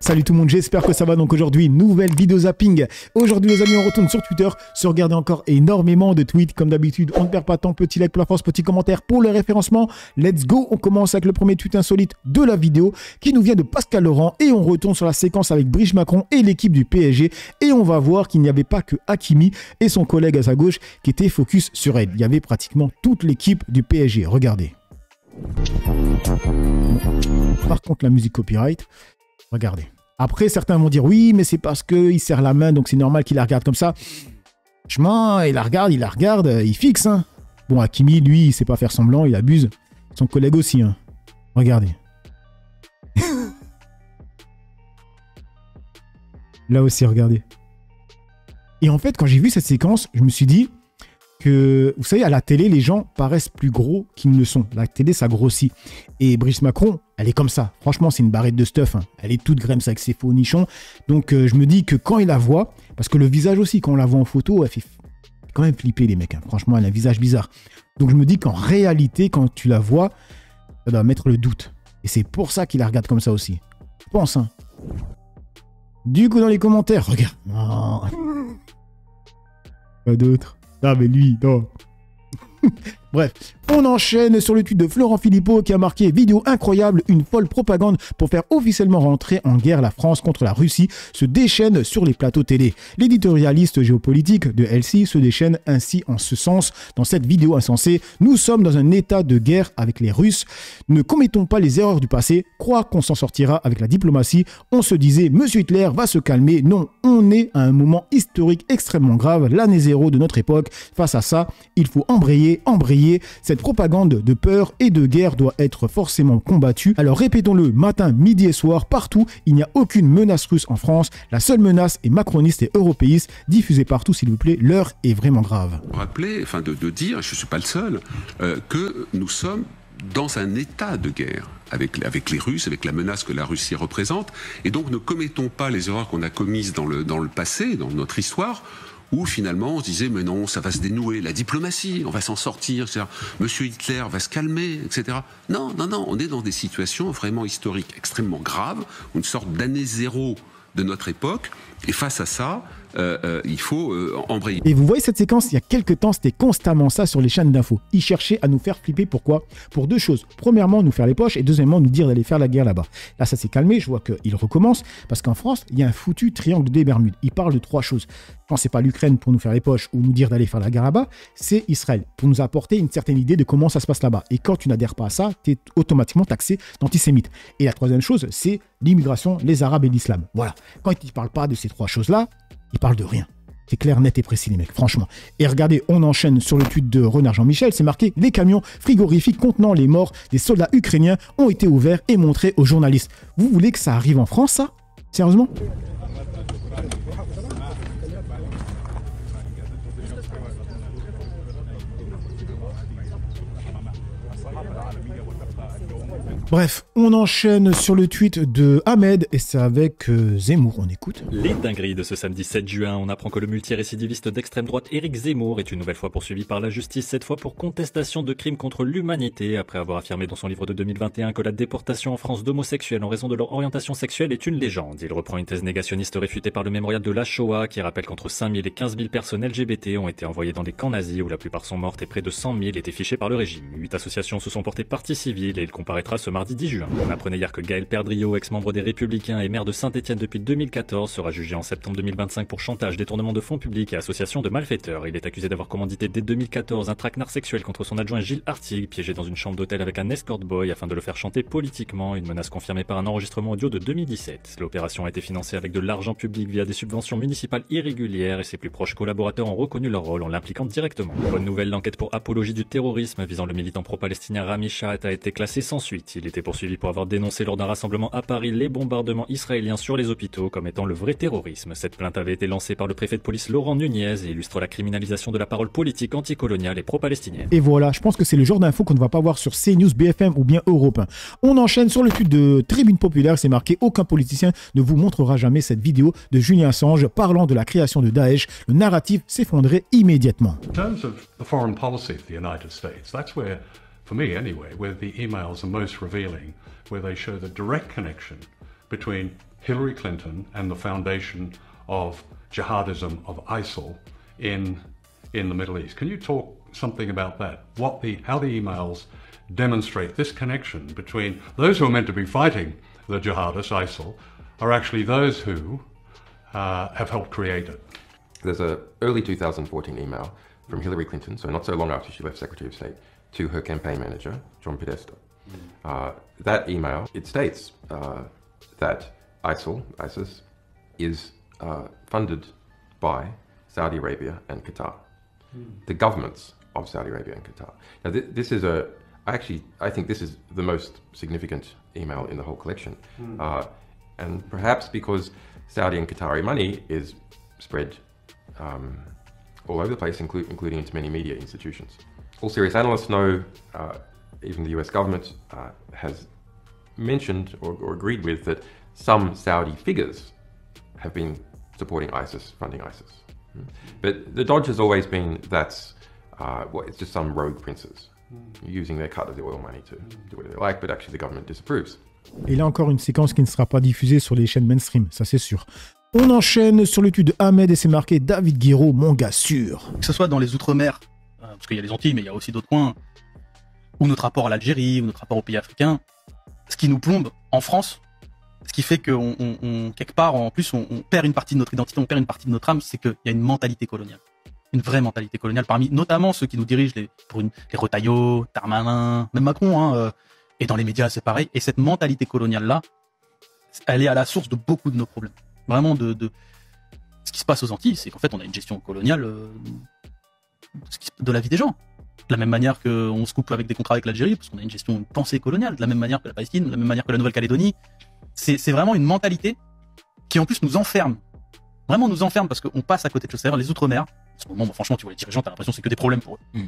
Salut tout le monde, j'espère que ça va. Donc aujourd'hui, nouvelle vidéo zapping. Aujourd'hui les amis, on retourne sur Twitter, se regarder encore énormément de tweets. Comme d'habitude, on ne perd pas de temps, petit like pour la force, petit commentaire pour le référencement. Let's go, on commence avec le premier tweet insolite de la vidéo qui nous vient de Pascal Laurent. Et on retourne sur la séquence avec Brice Macron et l'équipe du PSG. Et on va voir qu'il n'y avait pas que Hakimi et son collègue à sa gauche qui étaient focus sur elle. Il y avait pratiquement toute l'équipe du PSG, regardez. Par contre la musique copyright, regardez. Après, certains vont dire oui, mais c'est parce qu'il serre la main, donc c'est normal qu'il la regarde comme ça. Franchement, il la regarde, il fixe. Hein. Bon, Hakimi, lui, il sait pas faire semblant, il abuse. Son collègue aussi. Hein. Regardez. Là aussi, regardez. Et en fait, quand j'ai vu cette séquence, je me suis dit que, vous savez, à la télé, les gens paraissent plus gros qu'ils ne le sont. La télé, ça grossit. Et Brice Macron, elle est comme ça. Franchement, c'est une barrette de stuff. Hein. Elle est toute grême avec ses faux nichons. Donc, je me dis que quand il la voit, parce que le visage aussi, quand on la voit en photo, elle fait quand même flipper les mecs. Hein. Franchement, elle a un visage bizarre. Donc, je me dis qu'en réalité, quand tu la vois, ça doit mettre le doute. Et c'est pour ça qu'il la regarde comme ça aussi. Je pense, hein. Du coup, dans les commentaires, regarde. Non. Pas d'autre. Ah mais lui, non. Bref, on enchaîne sur le tweet de Florent Philippot qui a marqué « Vidéo incroyable, une folle propagande pour faire officiellement rentrer en guerre la France contre la Russie se déchaîne sur les plateaux télé. L'éditorialiste géopolitique de LCI se déchaîne ainsi en ce sens dans cette vidéo insensée. Nous sommes dans un état de guerre avec les Russes. Ne commettons pas les erreurs du passé. Croire qu'on s'en sortira avec la diplomatie. On se disait « Monsieur Hitler va se calmer ». Non, on est à un moment historique extrêmement grave, l'année zéro de notre époque. Face à ça, il faut embrayer. Cette propagande de peur et de guerre doit être forcément combattue. Alors répétons-le matin, midi et soir, partout, il n'y a aucune menace russe en France. La seule menace est macroniste et européiste. Diffusez partout s'il vous plaît, l'heure est vraiment grave. Rappeler, enfin de dire, je ne suis pas le seul, que nous sommes dans un état de guerre avec les Russes, avec la menace que la Russie représente. Et donc ne commettons pas les erreurs qu'on a commises dans le passé, dans notre histoire, où finalement on se disait mais non, ça va se dénouer, la diplomatie, on va s'en sortir, etc. Monsieur Hitler va se calmer, etc. Non, on est dans des situations vraiment historiques extrêmement graves, une sorte d'année zéro de notre époque, et face à ça, il faut embrayer. Et vous voyez cette séquence, il y a quelques temps, c'était constamment ça sur les chaînes d'infos. Ils cherchaient à nous faire flipper, pourquoi? Pour deux choses. Premièrement, nous faire les poches, et deuxièmement, nous dire d'aller faire la guerre là-bas. Là, ça s'est calmé, je vois qu'il recommence, parce qu'en France, il y a un foutu triangle des Bermudes. Il parle de trois choses. Quand c'est pas l'Ukraine pour nous faire les poches ou nous dire d'aller faire la guerre là-bas, c'est Israël, pour nous apporter une certaine idée de comment ça se passe là-bas. Et quand tu n'adhères pas à ça, tu es automatiquement taxé d'antisémite. Et la troisième chose, c'est l'immigration, les Arabes et l'islam. Voilà. Quand ils ne parlent pas de ces trois choses-là, ils parlent de rien. C'est clair, net et précis les mecs, franchement. Et regardez, on enchaîne sur le tweet de Renard Jean-Michel, c'est marqué « Les camions frigorifiques contenant les morts des soldats ukrainiens ont été ouverts et montrés aux journalistes. » Vous voulez que ça arrive en France, ça? Sérieusement? Bref, on enchaîne sur le tweet de Ahmed et c'est avec Zemmour, on écoute. Les dingueries de ce samedi 7 juin, on apprend que le multirécidiviste d'extrême droite Éric Zemmour est une nouvelle fois poursuivi par la justice, cette fois pour contestation de crimes contre l'humanité, après avoir affirmé dans son livre de 2021 que la déportation en France d'homosexuels en raison de leur orientation sexuelle est une légende. Il reprend une thèse négationniste réfutée par le mémorial de la Shoah qui rappelle qu'entre 5 000 et 15 000 personnes LGBT ont été envoyées dans des camps nazis où la plupart sont mortes et près de 100 000 étaient fichées par le régime. 8 associations se sont portées partie civile et il comparaîtra ce mardi 10 juin. On apprenait hier que Gaël Perdriau, ex-membre des Républicains et maire de Saint-Étienne depuis 2014, sera jugé en septembre 2025 pour chantage, détournement de fonds publics et association de malfaiteurs. Il est accusé d'avoir commandité dès 2014 un traquenard sexuel contre son adjoint Gilles Artigue, piégé dans une chambre d'hôtel avec un escort boy afin de le faire chanter politiquement, une menace confirmée par un enregistrement audio de 2017. L'opération a été financée avec de l'argent public via des subventions municipales irrégulières et ses plus proches collaborateurs ont reconnu leur rôle en l'impliquant directement. Bonne nouvelle, l'enquête pour apologie du terrorisme visant le militant pro-palestinien Rami Shahat a été classée sans suite. Il était poursuivi pour avoir dénoncé lors d'un rassemblement à Paris les bombardements israéliens sur les hôpitaux comme étant le vrai terrorisme. Cette plainte avait été lancée par le préfet de police Laurent Nunez et illustre la criminalisation de la parole politique anticoloniale et pro-palestinienne. Et voilà, je pense que c'est le genre d'infos qu'on ne va pas voir sur CNews, BFM ou bien Europe 1. On enchaîne sur le tweet de Tribune Populaire, c'est marqué « Aucun politicien ne vous montrera jamais cette vidéo de Julian Assange parlant de la création de Daesh. Le narratif s'effondrait immédiatement. » In terms of the foreign policy of the United States, that's where, for me anyway, where the emails are most revealing, where they show the direct connection between Hillary Clinton and the foundation of jihadism of ISIL in the Middle East. Can you talk something about that? How the emails demonstrate this connection between those who are meant to be fighting the jihadists, ISIL, are actually those who have helped create it. There's an early 2014 email from Hillary Clinton, so not so long after she left Secretary of State, to her campaign manager, John Podesta. That email, it states that ISIS, is funded by Saudi Arabia and Qatar, the governments of Saudi Arabia and Qatar. Now, this is I think this is the most significant email in the whole collection. And perhaps because Saudi and Qatari money is spread all over the place, including into many media institutions. All serious analysts know, even the US government has mentioned or agreed with that some Saudi figures have been supporting ISIS, funding ISIS. But the dodge has always been that's, it's just some rogue princes using their cut of the oil money to do whatever they like, but actually the government disapproves. Et là encore une séquence qui ne sera pas diffusée sur les chaînes mainstream, ça c'est sûr. On enchaîne sur le tweet de Ahmed et c'est marqué David Guiraud, mon gars sûr. Que ce soit dans les Outre-mer, parce qu'il y a les Antilles, mais il y a aussi d'autres coins, ou notre rapport à l'Algérie, ou notre rapport aux pays africains, ce qui nous plombe en France, ce qui fait qu'on quelque part, en plus, on perd une partie de notre identité, on perd une partie de notre âme, c'est qu'il y a une mentalité coloniale. Une vraie mentalité coloniale, parmi notamment ceux qui nous dirigent, les Retailleau, Darmanin, même Macron, et dans les médias c'est pareil. Et cette mentalité coloniale-là, elle est à la source de beaucoup de nos problèmes. Vraiment de ce qui se passe aux Antilles, c'est qu'en fait on a une gestion coloniale de la vie des gens. De la même manière qu'on se coupe avec des contrats avec l'Algérie, parce qu'on a une gestion, une pensée coloniale, de la même manière que la Palestine, de la même manière que la Nouvelle-Calédonie. C'est vraiment une mentalité qui en plus nous enferme. Vraiment nous enferme parce qu'on passe à côté de choses. C'est-à-dire les Outre-mer, en ce moment, franchement, tu vois les dirigeants, t'as l'impression que c'est que des problèmes pour eux.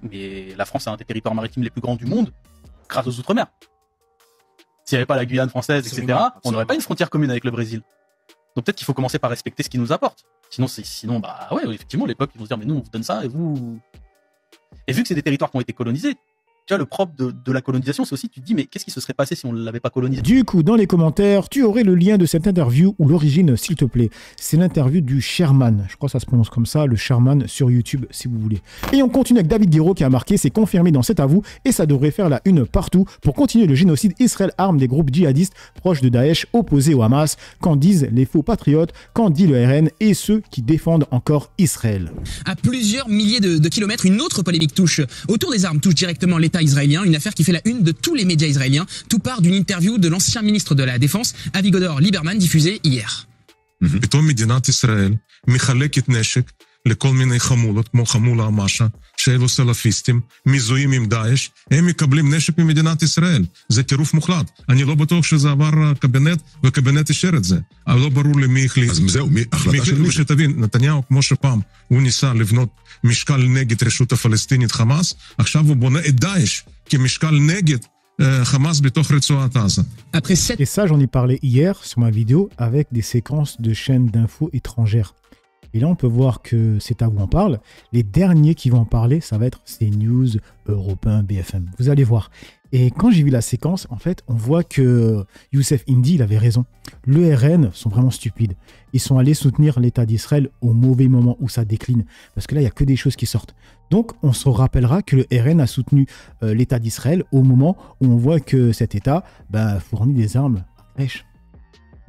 Mais la France a un des territoires maritimes les plus grands du monde grâce aux Outre-mer. S'il n'y avait pas la Guyane française, etc., on n'aurait pas une frontière commune avec le Brésil. Donc peut-être qu'il faut commencer par respecter ce qu'ils nous apportent. Sinon, bah ouais, effectivement, les peuples ils vont se dire, mais nous, on vous donne ça, et vous... Et vu que c'est des territoires qui ont été colonisés, tu vois, le propre de la colonisation, c'est aussi, tu te dis, mais qu'est-ce qui se serait passé si on ne l'avait pas colonisé? Du coup, dans les commentaires, tu aurais le lien de cette interview ou l'origine, s'il te plaît. C'est l'interview du Sherman. Je crois que ça se prononce comme ça, le Sherman sur YouTube, si vous voulez. Et on continue avec David Guiraud qui a marqué, c'est confirmé dans cet avou, et ça devrait faire la une partout pour continuer le génocide Israël arme des groupes djihadistes proches de Daesh, opposés au Hamas, qu'en disent les faux patriotes, qu'en dit le RN et ceux qui défendent encore Israël. À plusieurs milliers de kilomètres, une autre polémique touche autour des armes, touche directement l'État israélien, une affaire qui fait la une de tous les médias israéliens. Tout part d'une interview de l'ancien ministre de la Défense, Avigdor Lieberman, diffusée hier. פתאום מדינת ישראל מחלקת נשק לכל מיני חמולות, כמו חמולה המשה, שאלו סלפיסטים, מזוהים עם דאעש, הם מקבלים נשק ממדינת ישראל. זה טירוף מוחלט. אני לא בטוח שזה עבר קבינט, וקבינט אישר את זה. אבל לא ברור למי החליט. אז זהו, החלטה של מי? שתבין, נתניהו, כמו שפעם, הוא ניסה לבנות משקל נגד רשות הפלסטינית חמאס, עכשיו הוא בונה את דאעש כמשקל נגד Hamas בתוך רצועת עזה. Et ça, j'en ai parlé hier sur ma vidéo avec des séquences de chaînes d'infos étrangères. Et là, on peut voir que c'est à vous en parle. Les derniers qui vont en parler, ça va être CNews, Europe 1, BFM. Vous allez voir. Et quand j'ai vu la séquence, en fait, on voit que Youssef Indy, il avait raison. Le RN sont vraiment stupides. Ils sont allés soutenir l'État d'Israël au mauvais moment où ça décline. Parce que là, il n'y a que des choses qui sortent. Donc, on se rappellera que le RN a soutenu l'État d'Israël au moment où on voit que cet État fournit des armes à Daesh.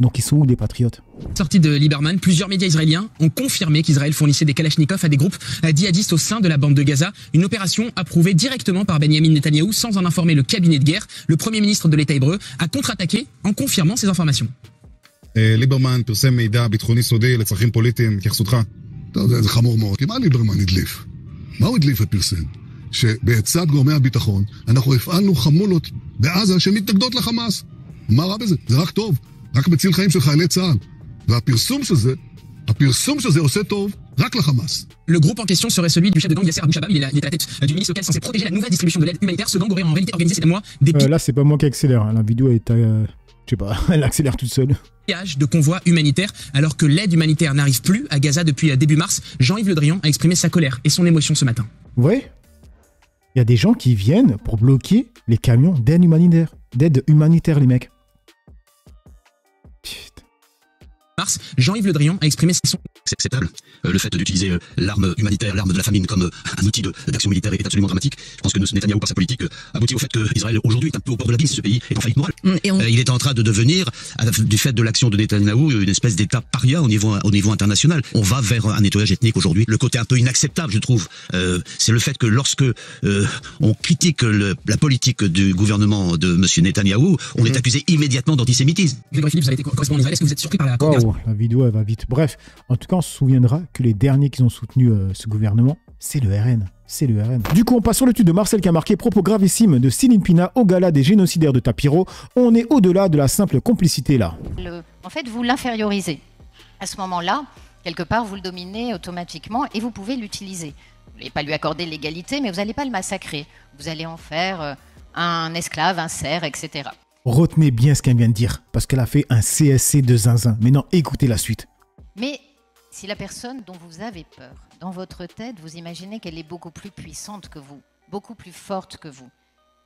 Donc ils sont où des patriotes? Sortie de Lieberman, plusieurs médias israéliens ont confirmé qu'Israël fournissait des kalachnikovs à des groupes djihadistes au sein de la bande de Gaza. Une opération approuvée directement par Benjamin Netanyahou sans en informer le cabinet de guerre. Le premier ministre de l'État hébreu a contre-attaqué en confirmant ces informations. ליברמן פרסם מידע ביטחוני סודי לצרכים פוליטיים, התייחסותך? זה חמור מאוד. כי מה ליברמן הדליף? מה הוא הדליף ופרסם? שבעצת גורמי הביטחון אנחנו הפעלנו חמולות בעזה שמתנגדות לחמאס. מה רע בזה? זה רק טוב. רק מציל חיים של חיילי צה"ל. והפרסום של זה עושה טוב רק לחמאס. Le groupe en question serait celui du chef de gang Yasser Abou Shabab. Il est à la tête du ministre local censé protéger la nouvelle distribution de l'aide humanitaire. Ce gang aurait en réalité organisé ces mois des là, c'est pas moi qui accélère. Hein. La vidéo est... je sais pas, elle accélère toute seule. De convois humanitaires, alors que l'aide humanitaire n'arrive plus à Gaza depuis début mars. Jean-Yves Le Drian a exprimé sa colère et son émotion ce matin. Vous voyez, il y a des gens qui viennent pour bloquer les camions d'aide humanitaire, les mecs. Putain. mars, Jean-Yves Le Drian a exprimé son... C'est acceptable. Le fait d'utiliser l'arme humanitaire, l'arme de la famine comme un outil d'action militaire est absolument dramatique. Je pense que Netanyahou, par sa politique, aboutit au fait qu'Israël aujourd'hui est un peu au bord de l'abysse. Ce pays est en faillite morale. Il est en train de devenir, du fait de l'action de Netanyahou, une espèce d'État paria au niveau international. On va vers un nettoyage ethnique aujourd'hui. Le côté un peu inacceptable, je trouve, c'est le fait que lorsque on critique la politique du gouvernement de M. Netanyahou, on est accusé immédiatement d'antisémitisme. Grégory Philippe, vous avez été correspondant en Israël. Est-ce que vous êtes surpris par la... Wow, la vidéo, elle va vite. Bref, en tout cas, on se souviendra que les derniers qui ont soutenu ce gouvernement, c'est le RN. C'est le RN. Du coup, on passe sur le tweet de Marcel qui a marqué propos gravissimes de Céline Pina au gala des génocidaires de Tapiro. On est au-delà de la simple complicité là. En fait, vous l'infériorisez. À ce moment-là, quelque part, vous le dominez automatiquement et vous pouvez l'utiliser. Vous n'allez pas lui accorder l'égalité, mais vous n'allez pas le massacrer. Vous allez en faire un esclave, un serf, etc. Retenez bien ce qu'elle vient de dire, parce qu'elle a fait un CSC de zinzin. Mais non, écoutez la suite. Mais si la personne dont vous avez peur, dans votre tête, vous imaginez qu'elle est beaucoup plus puissante que vous, beaucoup plus forte que vous,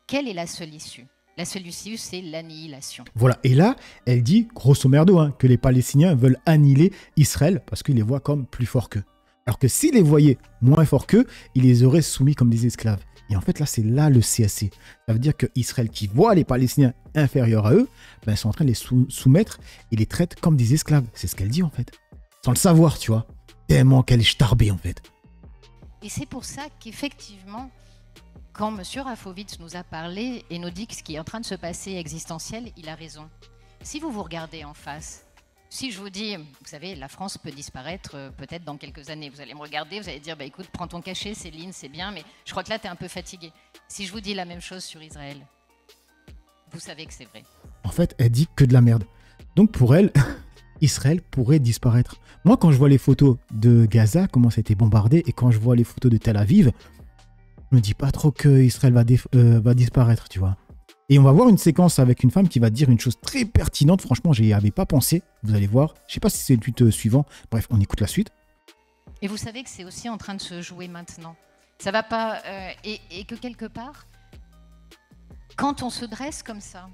quelle est la seule issue? La seule issue, c'est l'annihilation. Voilà, et là, elle dit, grosso merdo, que les Palestiniens veulent annihiler Israël parce qu'ils les voient comme plus forts qu'eux. Alors que s'ils les voyaient moins forts qu'eux, ils les auraient soumis comme des esclaves. Et en fait, là, c'est là le CSC. Ça veut dire que Israël, qui voit les Palestiniens inférieurs à eux, ben, sont en train de les soumettre et les traite comme des esclaves. C'est ce qu'elle dit, en fait. Sans le savoir, tu vois. Tellement qu'elle est starbée, en fait. Et c'est pour ça qu'effectivement, quand M. Rafovitz nous a parlé et nous dit que ce qui est en train de se passer est existentiel, il a raison. Si vous vous regardez en face, si je vous dis, vous savez, la France peut disparaître peut-être dans quelques années, vous allez me regarder, vous allez dire, bah, écoute, prends ton cachet, Céline, c'est bien, mais je crois que là, tu es un peu fatigué. Si je vous dis la même chose sur Israël, vous savez que c'est vrai. En fait, elle dit que de la merde. Donc pour elle, Israël pourrait disparaître. Moi, quand je vois les photos de Gaza, comment ça a été bombardé, et quand je vois les photos de Tel Aviv, je me dis pas trop que Israël va disparaître, tu vois. Et on va voir une séquence avec une femme qui va dire une chose très pertinente. Franchement, j'y avais pas pensé. Vous allez voir. Je sais pas si c'est le tweet suivant. Bref, on écoute la suite. Et vous savez que c'est aussi en train de se jouer maintenant. Ça va pas... et que quelque part, quand on se dresse comme ça,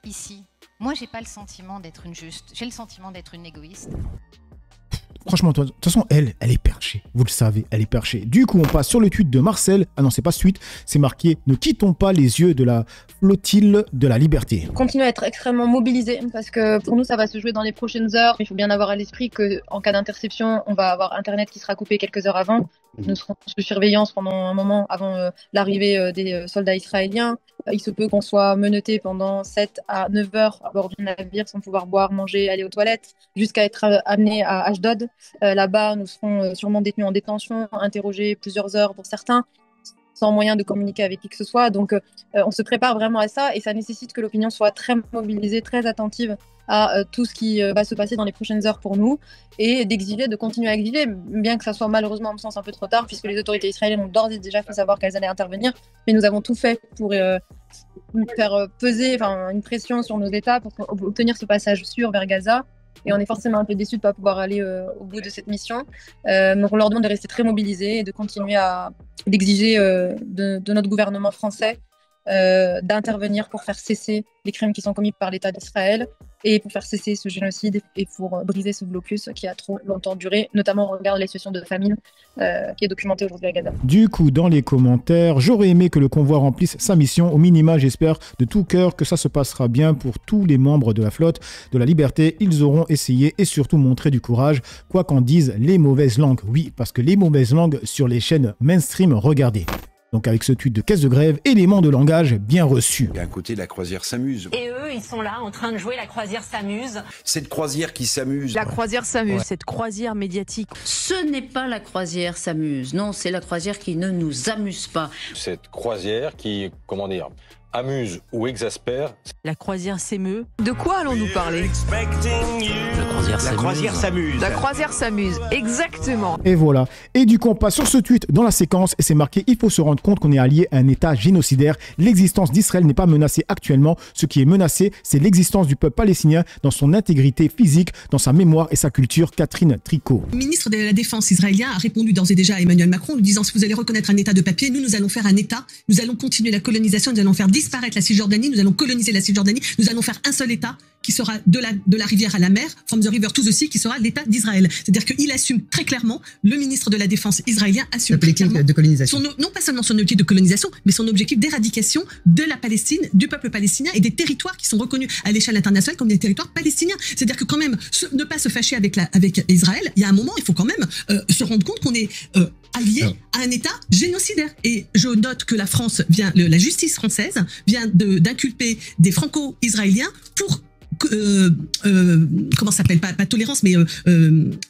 ici, moi, j'ai pas le sentiment d'être une juste. J'ai le sentiment d'être une égoïste. Franchement, de toute façon, elle est perchée. Vous le savez, elle est perchée. Du coup, on passe sur le tweet de Marcel. Ah non, c'est pas ce tweet. C'est marqué « Ne quittons pas les yeux de la flottille de la liberté ». Continuer à être extrêmement mobilisé parce que pour nous, ça va se jouer dans les prochaines heures. Il faut bien avoir à l'esprit qu'en cas d'interception, on va avoir Internet qui sera coupé quelques heures avant. Nous serons sous surveillance pendant un moment avant l'arrivée des soldats israéliens. Il se peut qu'on soit menotté pendant 7 à 9 heures à bord du navire sans pouvoir boire, manger, aller aux toilettes, jusqu'à être amené à Ashdod. Là-bas, nous serons sûrement détenus en détention, interrogés plusieurs heures pour certains, sans moyen de communiquer avec qui que ce soit. Donc, on se prépare vraiment à ça et ça nécessite que l'opinion soit très mobilisée, très attentive à tout ce qui va se passer dans les prochaines heures pour nous et d'exiger, de continuer à exiger, bien que ça soit malheureusement à mon sens un peu trop tard puisque les autorités israéliennes ont d'ores et déjà fait savoir qu'elles allaient intervenir, mais nous avons tout fait pour faire peser une pression sur nos États pour obtenir ce passage sûr vers Gaza. Et on est forcément un peu déçus de ne pas pouvoir aller au bout de cette mission. Donc on leur demande de rester très mobilisés et de continuer d'exiger de notre gouvernement français d'intervenir pour faire cesser les crimes qui sont commis par l'État d'Israël et pour faire cesser ce génocide et pour briser ce blocus qui a trop longtemps duré, notamment au regard de la situation de famine qui est documentée aujourd'hui à Gaza. Du coup, dans les commentaires, j'aurais aimé que le convoi remplisse sa mission. Au minima, j'espère de tout cœur que ça se passera bien pour tous les membres de la flotte de la liberté. Ils auront essayé et surtout montré du courage, quoi qu'en disent les mauvaises langues. Oui, parce que les mauvaises langues sur les chaînes mainstream, regardez. Donc avec ce tweet de caisse de grève, élément de langage bien reçu. À côté, la croisière s'amuse. Et eux, ils sont là en train de jouer la croisière s'amuse. Cette croisière qui s'amuse. La croisière s'amuse, ouais. Cette croisière médiatique. Ce n'est pas la croisière s'amuse, non, c'est la croisière qui ne nous amuse pas. Cette croisière qui, amuse ou exaspère. La croisière s'émeut. De quoi allons-nous parler? La croisière s'amuse. La croisière s'amuse, exactement. Et voilà. Et du coup, on passe sur ce tweet dans la séquence et c'est marqué « Il faut se rendre compte qu'on est allié à un État génocidaire. L'existence d'Israël n'est pas menacée actuellement. Ce qui est menacé, c'est l'existence du peuple palestinien dans son intégrité physique, dans sa mémoire et sa culture. » Catherine Tricot. Le ministre de la Défense israélien a répondu d'ores et déjà à Emmanuel Macron en lui disant « Si vous allez reconnaître un État de papier, nous allons faire un État. Nous allons continuer la colonisation. Nous allons faire disparaître la Cisjordanie. Nous allons coloniser la Cisjordanie. Nous allons faire un seul État. qui sera de la rivière à la mer, from the river to the sea, qui sera l'État d'Israël. C'est-à-dire qu'il assume très clairement, le ministre de la Défense israélien assume très clairement de colonisation. non pas seulement son objectif de colonisation, mais son objectif d'éradication de la Palestine, du peuple palestinien et des territoires qui sont reconnus à l'échelle internationale comme des territoires palestiniens. C'est-à-dire que quand même, ne pas se fâcher avec Israël, il y a un moment, il faut quand même se rendre compte qu'on est allié à un État génocidaire. Et je note que la justice française vient d'inculper des franco-israéliens pour comment ça s'appelle, pas tolérance, mais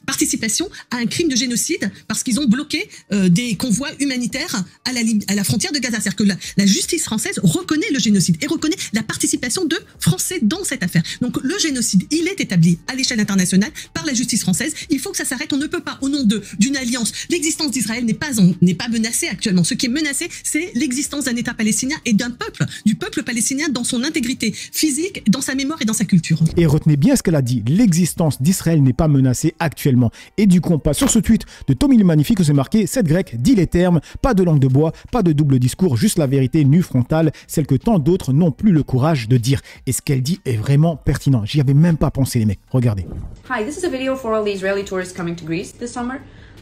participation à un crime de génocide parce qu'ils ont bloqué des convois humanitaires à la frontière de Gaza. C'est-à-dire que la justice française reconnaît le génocide et reconnaît la participation de Français dans cette affaire. Donc le génocide, il est établi à l'échelle internationale par la justice française. Il faut que ça s'arrête. On ne peut pas, au nom d'une alliance, l'existence d'Israël n'est pas menacée actuellement. Ce qui est menacé, c'est l'existence d'un État palestinien et du peuple palestinien dans son intégrité physique, dans sa mémoire et dans sa culture. Et retenez bien ce qu'elle a dit, l'existence d'Israël n'est pas menacée actuellement. Et du coup, on passe sur ce tweet de Tommy le Magnifique où c'est marqué « Cette grecque dit les termes, pas de langue de bois, pas de double discours, juste la vérité nue frontale, celle que tant d'autres n'ont plus le courage de dire. » Et ce qu'elle dit est vraiment pertinent. J'y avais même pas pensé, les mecs. Regardez. Hi, this is a video for all the Israeli tourists coming to Greece this summer.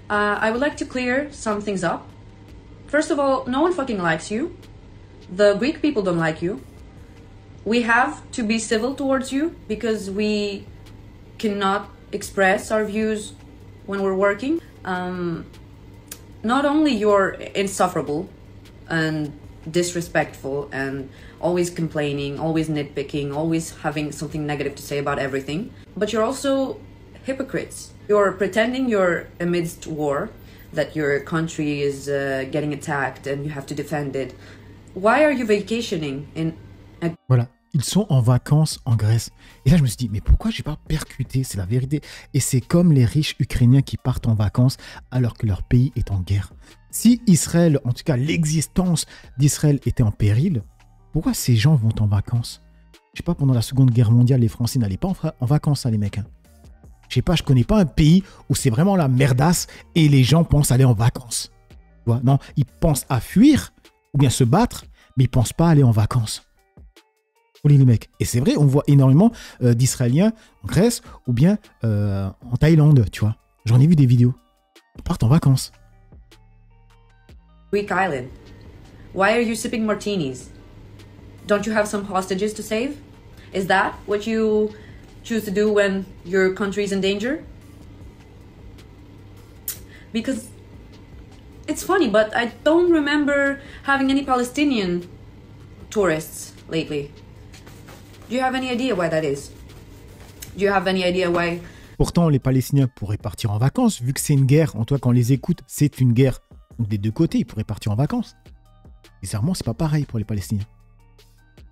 I would like to clear some things up. First of all, no one fucking likes you. The Greek people don't like you. We have to be civil towards you because we cannot express our views when we're working. Not only you're insufferable and disrespectful and always complaining, always nitpicking, always having something negative to say about everything, but you're also hypocrites. You're pretending you're amidst war, that your country is getting attacked and you have to defend it. Why are you vacationing in... Voilà, ils sont en vacances en Grèce. Et là, je me suis dit, mais pourquoi j'ai pas percuté? C'est la vérité. Et c'est comme les riches Ukrainiens qui partent en vacances alors que leur pays est en guerre. Si Israël, en tout cas l'existence d'Israël était en péril, pourquoi ces gens vont en vacances? Je sais pas, pendant la Seconde Guerre mondiale, les Français n'allaient pas en vacances, hein, les mecs. Hein. Je sais pas, je connais pas un pays où c'est vraiment la merdasse et les gens pensent aller en vacances. Tu vois? Non, ils pensent à fuir ou bien se battre, mais ils pensent pas aller en vacances. Les mecs. Et c'est vrai, on voit énormément d'Israéliens en Grèce ou bien en Thaïlande, tu vois. J'en ai vu des vidéos. Ils partent en vacances. Greek island. Why are you sipping martinis? Don't you have some hostages to save? Is that what you choose to do when your country is in danger? Because it's funny, but I don't remember having any Palestinian tourists lately. Do you have any idea why that is? Do you have any idea why? Pourtant, les Palestiniens pourraient partir en vacances, vu que c'est une guerre. En tout cas, quand on les écoute, c'est une guerre. Donc des deux côtés, ils pourraient partir en vacances. Bizarrement, c'est pas pareil pour les Palestiniens.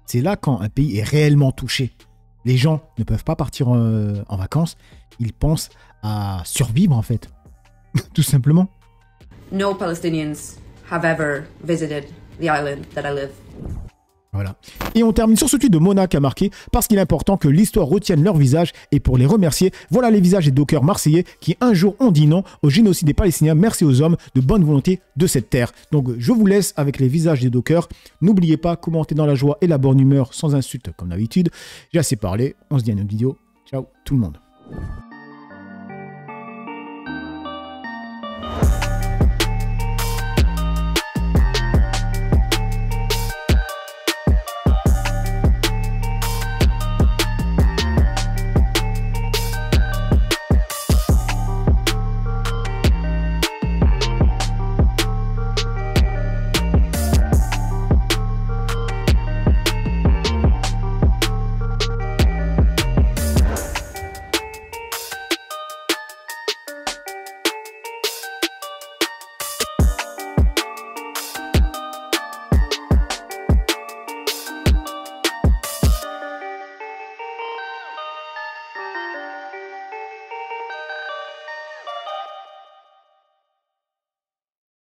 C'est là quand un pays est réellement touché. Les gens ne peuvent pas partir en vacances. Ils pensent à survivre, en fait. Tout simplement. No Palestinians have ever visited the island that I live. Voilà. Et on termine sur ce tweet de Mona qui a marqué « Parce qu'il est important que l'histoire retienne leur visage et pour les remercier, voilà les visages des dockers marseillais qui un jour ont dit non au génocide des Palestiniens. Merci aux hommes de bonne volonté de cette terre. » Donc je vous laisse avec les visages des dockers. N'oubliez pas, commentez dans la joie et la bonne humeur sans insulte comme d'habitude. J'ai assez parlé, on se dit à une autre vidéo. Ciao tout le monde.